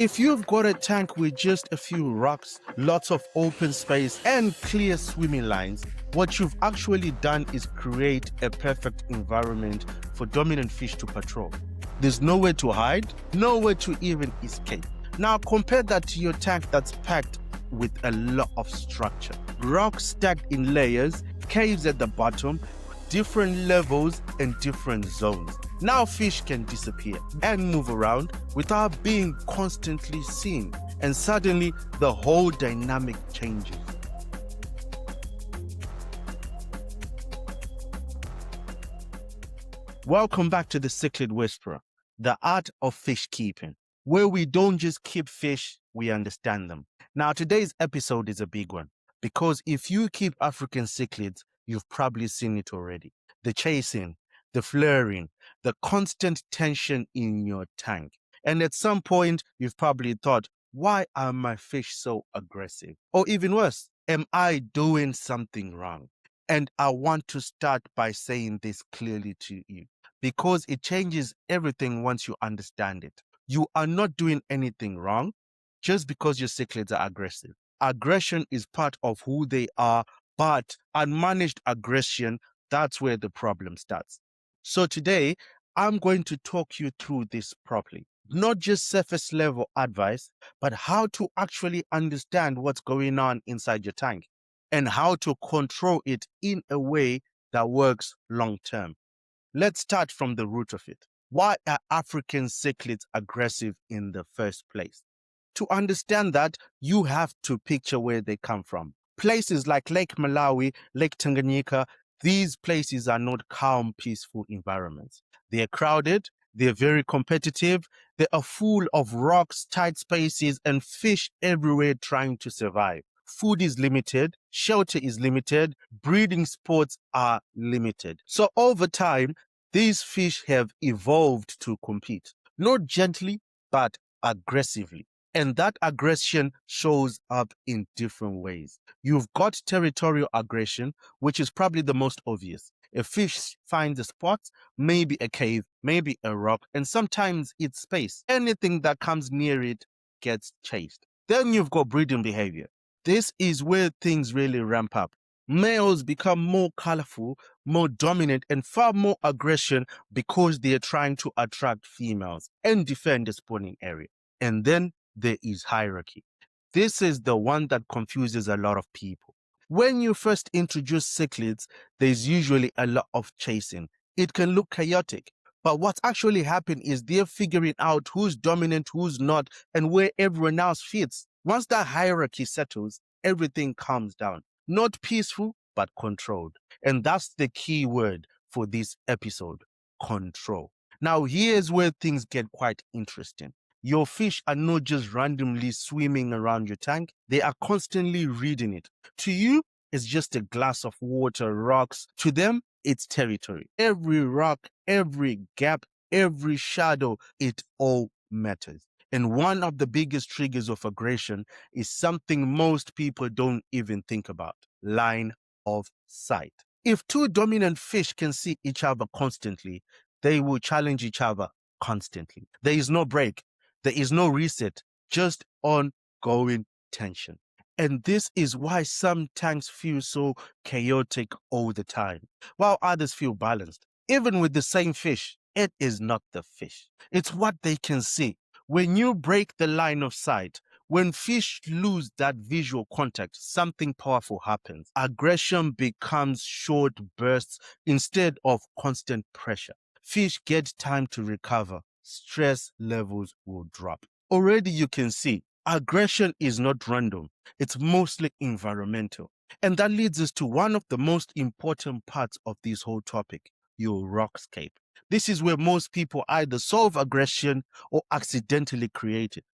If you've got a tank with just a few rocks, lots of open space, and clear swimming lines, what you've actually done is create a perfect environment for dominant fish to patrol. There's nowhere to hide, nowhere to even escape. Now compare that to your tank that's packed with a lot of structure. Rocks stacked in layers, caves at the bottom, different levels and different zones. Now fish can disappear and move around without being constantly seen, and suddenly the whole dynamic changes. Welcome back to the Cichlid Whisperer, the art of fishkeeping, where we don't just keep fish, we understand them. Now today's episode is a big one, because if you keep African cichlids, you've probably seen it already. The chasing, the flaring, the constant tension in your tank. And at some point, you've probably thought, why are my fish so aggressive? Or even worse, am I doing something wrong? And I want to start by saying this clearly to you, because it changes everything once you understand it. You are not doing anything wrong just because your cichlids are aggressive. Aggression is part of who they are, but unmanaged aggression, that's where the problem starts. So today, I'm going to talk you through this properly. Not just surface level advice, but how to actually understand what's going on inside your tank and how to control it in a way that works long term. Let's start from the root of it. Why are African cichlids aggressive in the first place? To understand that, you have to picture where they come from. Places like Lake Malawi, Lake Tanganyika, these places are not calm, peaceful environments. They are crowded, they're very competitive, they are full of rocks, tight spaces, and fish everywhere trying to survive. Food is limited, shelter is limited, breeding spots are limited. So over time, these fish have evolved to compete, not gently, but aggressively. And that aggression shows up in different ways. You've got territorial aggression, which is probably the most obvious. A fish finds a spot, maybe a cave, maybe a rock, and sometimes it's space. Anything that comes near it gets chased. Then you've got breeding behavior. This is where things really ramp up. Males become more colorful, more dominant, and far more aggression because they are trying to attract females and defend the spawning area. And then there is hierarchy. This is the one that confuses a lot of people. When you first introduce cichlids, there's usually a lot of chasing. It can look chaotic, but what's actually happening is they're figuring out who's dominant, who's not, and where everyone else fits. Once that hierarchy settles, everything calms down. Not peaceful, but controlled. And that's the key word for this episode, control. Now, here's where things get quite interesting. Your fish are not just randomly swimming around your tank, they are constantly reading it. To you, it's just a glass of water, rocks. To them, it's territory. Every rock, every gap, every shadow, it all matters. And one of the biggest triggers of aggression is something most people don't even think about: line of sight. If two dominant fish can see each other constantly, they will challenge each other constantly. There is no break. There is no reset, just ongoing tension. And this is why some tanks feel so chaotic all the time, while others feel balanced. Even with the same fish, it is not the fish. It's what they can see. When you break the line of sight, when fish lose that visual contact, something powerful happens. Aggression becomes short bursts instead of constant pressure. Fish get time to recover. Stress levels will drop. Already you can see aggression is not random. It's mostly environmental. And that leads us to one of the most important parts of this whole topic, your rockscape. This is where most people either solve aggression or accidentally create it.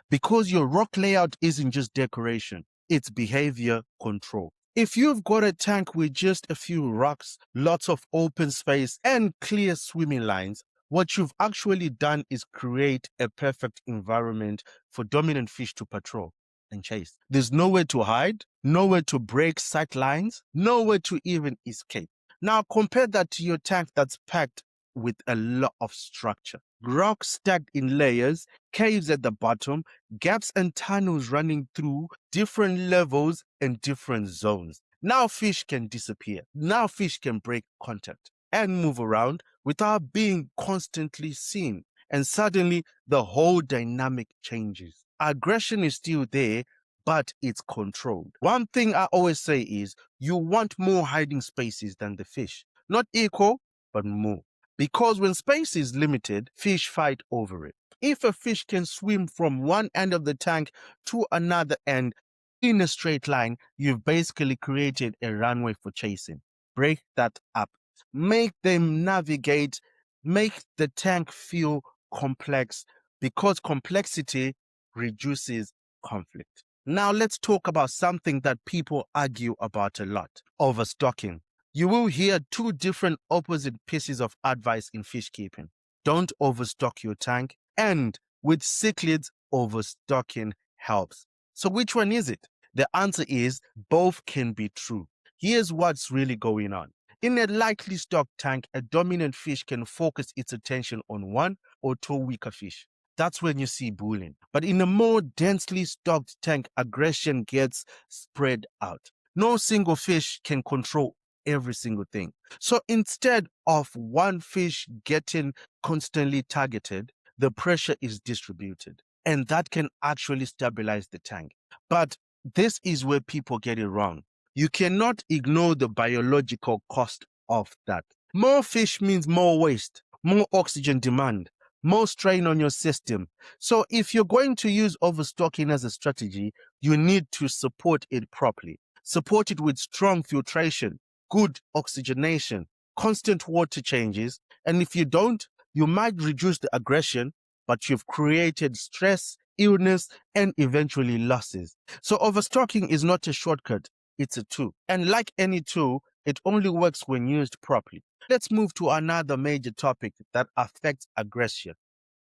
Because your rock layout isn't just decoration, it's behavior control. If you've got a tank with just a few rocks, lots of open space, and clear swimming lines, what you've actually done is create a perfect environment for dominant fish to patrol and chase. There's nowhere to hide, nowhere to break sight lines, nowhere to even escape. Now compare that to your tank that's packed with a lot of structure. Rocks stacked in layers, caves at the bottom, gaps and tunnels running through different levels and different zones. Now fish can disappear. Now fish can break contact and move around without being constantly seen. And suddenly the whole dynamic changes. Aggression is still there, but it's controlled. One thing I always say is you want more hiding spaces than the fish. Not equal, but more. Because when space is limited, fish fight over it. If a fish can swim from one end of the tank to another end in a straight line, you've basically created a runway for chasing. Break that up. Make them navigate, make the tank feel complex, because complexity reduces conflict. Now let's talk about something that people argue about a lot: overstocking. You will hear two different opposite pieces of advice in fish keeping. Don't overstock your tank, and with cichlids, overstocking helps. So which one is it? The answer is both can be true. Here's what's really going on. In a lightly stocked tank, a dominant fish can focus its attention on one or two weaker fish. That's when you see bullying. But in a more densely stocked tank, aggression gets spread out. No single fish can control every single thing. So instead of one fish getting constantly targeted, the pressure is distributed. And that can actually stabilize the tank. But this is where people get it wrong. You cannot ignore the biological cost of that. More fish means more waste, more oxygen demand, more strain on your system. So if you're going to use overstocking as a strategy, you need to support it properly. Support it with strong filtration, good oxygenation, constant water changes. And if you don't, you might reduce the aggression, but you've created stress, illness, and eventually losses. So overstocking is not a shortcut, it's a tool. And like any tool, it only works when used properly. Let's move to another major topic that affects aggression.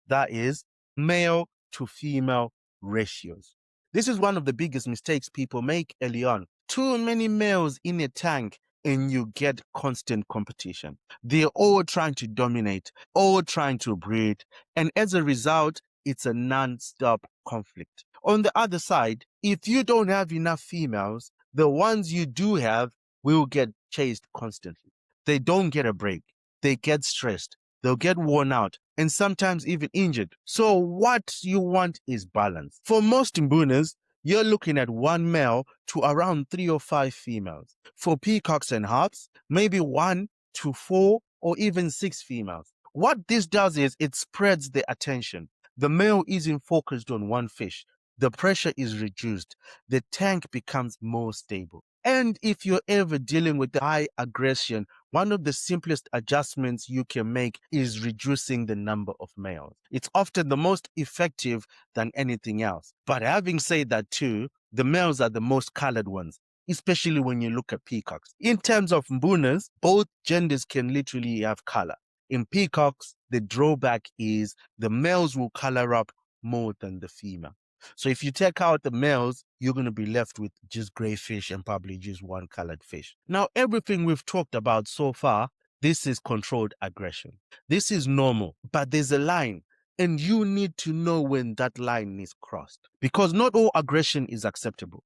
That is male to female ratios. This is one of the biggest mistakes people make early on. Too many males in a tank and you get constant competition. They're all trying to dominate, all trying to breed, and as a result, it's a non-stop conflict. On the other side, if you don't have enough females, the ones you do have will get chased constantly. They don't get a break. They get stressed. They'll get worn out and sometimes even injured. So what you want is balance. For most mbunas, you're looking at one male to around 3 or 5 females. For peacocks and harps, maybe 1 to 4 or even 6 females. What this does is it spreads the attention. The male isn't focused on one fish. The pressure is reduced. The tank becomes more stable. And if you're ever dealing with high aggression, one of the simplest adjustments you can make is reducing the number of males. It's often the most effective than anything else. But having said that too, the males are the most colored ones, especially when you look at peacocks. In terms of mbunas, both genders can literally have color. In peacocks, the drawback is the males will color up more than the female. So if you take out the males, you're going to be left with just gray fish and probably just one colored fish. Now, everything we've talked about so far, this is controlled aggression. This is normal, but there's a line, and you need to know when that line is crossed, because not all aggression is acceptable.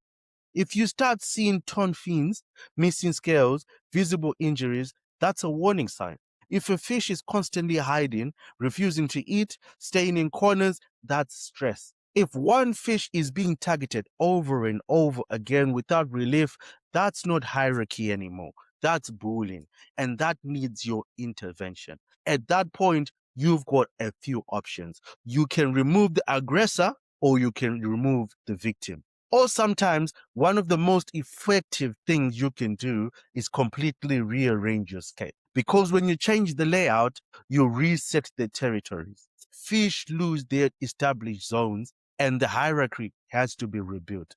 If you start seeing torn fins, missing scales, visible injuries, that's a warning sign. If a fish is constantly hiding, refusing to eat, staying in corners, that's stress. If one fish is being targeted over and over again without relief, that's not hierarchy anymore. That's bullying, and that needs your intervention. At that point, you've got a few options. You can remove the aggressor, or you can remove the victim. Or sometimes one of the most effective things you can do is completely rearrange your scape. Because when you change the layout, you reset the territories. Fish lose their established zones and the hierarchy has to be rebuilt.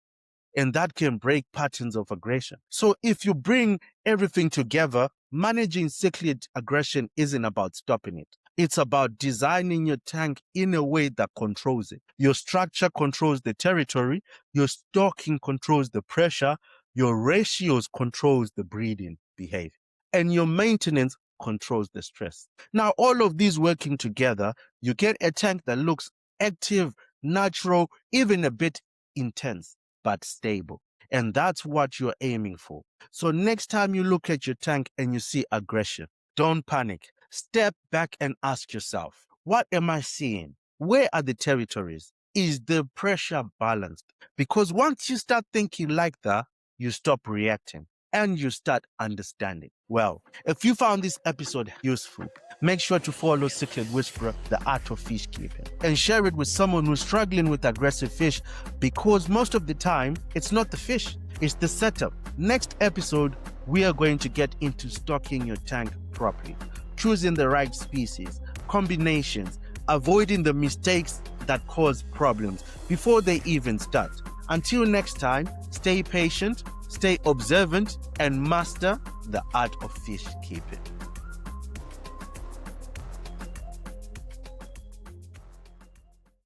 And that can break patterns of aggression. So if you bring everything together, managing cichlid aggression isn't about stopping it. It's about designing your tank in a way that controls it. Your structure controls the territory, your stocking controls the pressure, your ratios controls the breeding behavior, and your maintenance controls the stress. Now, all of these working together, you get a tank that looks active, natural, even a bit intense, but stable. And that's what you're aiming for. So next time you look at your tank and you see aggression, don't panic. Step back and ask yourself, what am I seeing? Where are the territories? Is the pressure balanced? Because once you start thinking like that, you stop reacting and you start understanding. Well, if you found this episode useful, make sure to follow Cichlid Whisperer, the Art of Fishkeeping, and share it with someone who's struggling with aggressive fish, because most of the time, it's not the fish, it's the setup. Next episode, we are going to get into stocking your tank properly, choosing the right species, combinations, avoiding the mistakes that cause problems before they even start. Until next time, stay patient, stay observant, and master the art of fish keeping.